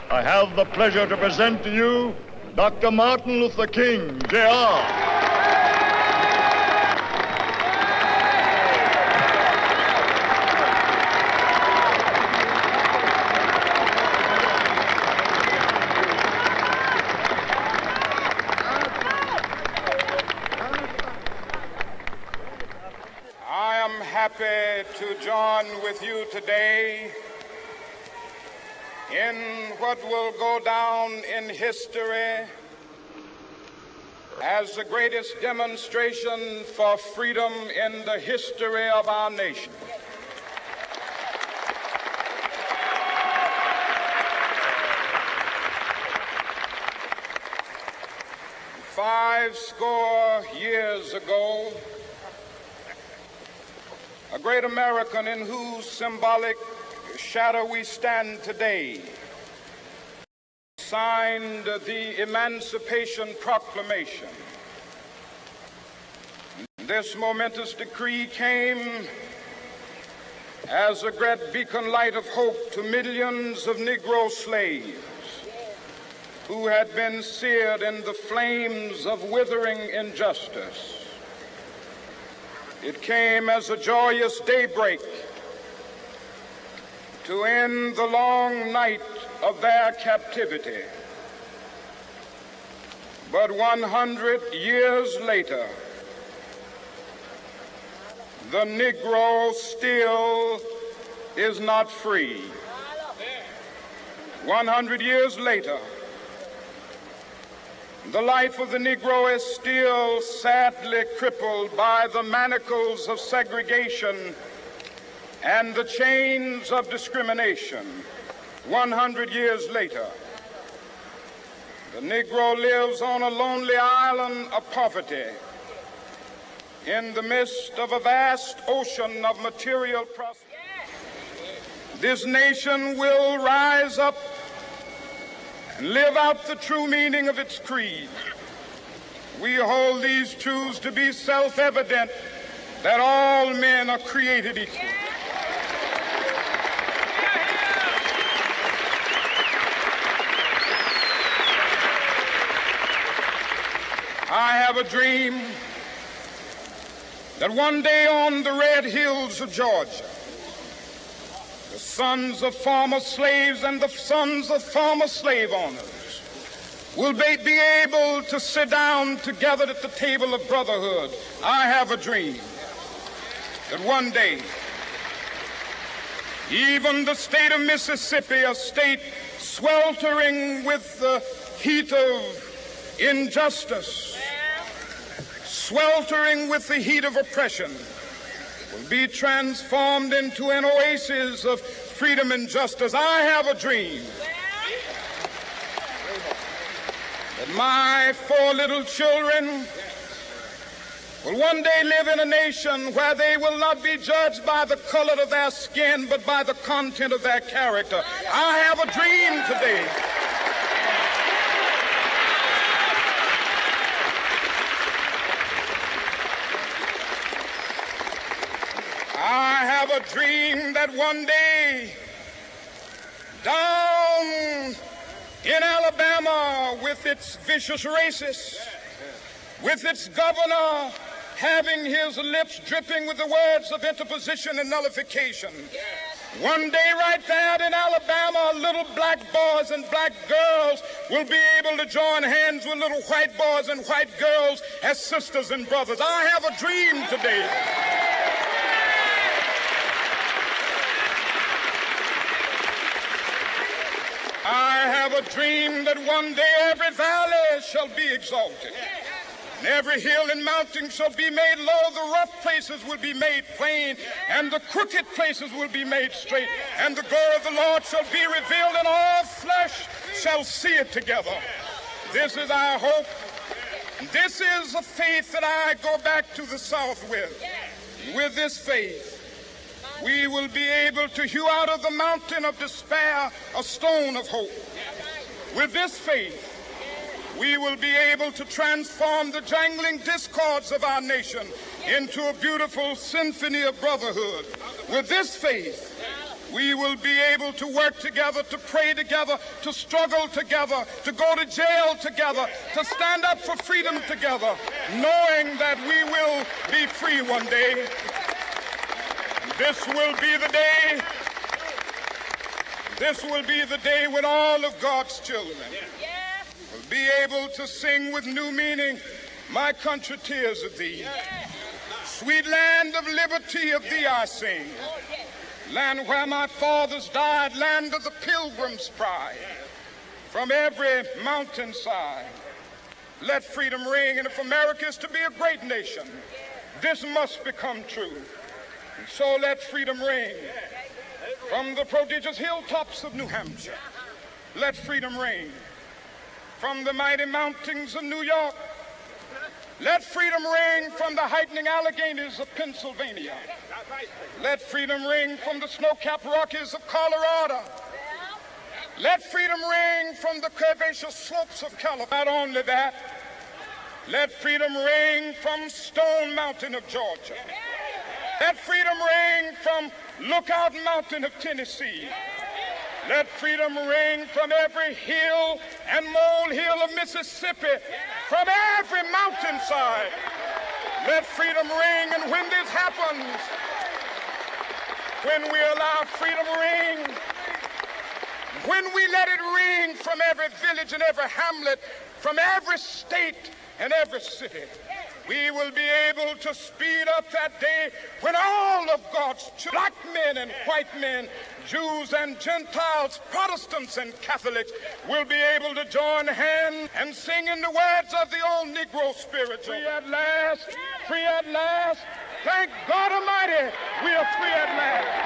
I have the pleasure to present to you Dr. Martin Luther King, Jr. Happy to join with you today in what will go down in history as the greatest demonstration for freedom in the history of our nation. Five score years ago, a great American in whose symbolic shadow we stand today signed the Emancipation Proclamation. This momentous decree came as a great beacon light of hope to millions of Negro slaves who had been seared in the flames of withering injustice. It came as a joyous daybreak to end the long night of their captivity. But 100 years later, the Negro still is not free. 100 years later, the life of the Negro is still sadly crippled by the manacles of segregation and the chains of discrimination. 100 years later, the Negro lives on a lonely island of poverty in the midst of a vast ocean of material prosperity. This nation will rise up and live out the true meaning of its creed. We hold these truths to be self-evident, that all men are created equal. I have a dream that one day on the red hills of Georgia, the sons of former slaves and the sons of former slave owners will be able to sit down together at the table of brotherhood. I have a dream that one day, even the state of Mississippi, a state sweltering with the heat of injustice, sweltering with the heat of oppression, will be transformed into an oasis of freedom and justice. I have a dream that my 4 little children will one day live in a nation where they will not be judged by the color of their skin, but by the content of their character. I have a dream today a dream that one day down in Alabama, with its vicious racists, with its governor having his lips dripping with the words of interposition and nullification, one day right there in Alabama, little black boys and black girls will be able to join hands with little white boys and white girls as sisters and brothers. I have a dream today a dream that one day every valley shall be exalted, and every hill and mountain shall be made low. The rough places will be made plain, and the crooked places will be made straight. And the glory of the Lord shall be revealed, and all flesh shall see it together. This is our hope. This is a faith that I go back to the South with. With this faith, we will be able to hew out of the mountain of despair a stone of hope. With this faith, we will be able to transform the jangling discords of our nation into a beautiful symphony of brotherhood. With this faith, we will be able to work together, to pray together, to struggle together, to go to jail together, to stand up for freedom together, knowing that we will be free one day. This will be the day. This will be the day when all of God's children will be able to sing with new meaning, "My country, tears of thee. Sweet land of liberty, of thee I sing. Land where my fathers died, land of the pilgrim's pride. From every mountainside, let freedom ring. And if America is to be a great nation, this must become true. And so let freedom ring. From the prodigious hilltops of New Hampshire, let freedom ring. From the mighty mountains of New York, let freedom ring. From the heightening Alleghenies of Pennsylvania, let freedom ring. From the snow-capped Rockies of Colorado, let freedom ring. From the curvaceous slopes of California. Not only that, let freedom ring from Stone Mountain of Georgia. Let freedom ring from Lookout Mountain of Tennessee. Let freedom ring from every hill and molehill of Mississippi, from every mountainside. Let freedom ring, and when this happens, when we allow freedom ring, when we let it ring from every village and every hamlet, from every state and every city, we will be able to speed up that day when all of God's children, black men and white men, Jews and Gentiles, Protestants and Catholics, will be able to join hands and sing in the words of the old Negro spiritual. Free at last, free at last. Thank God Almighty, we are free at last.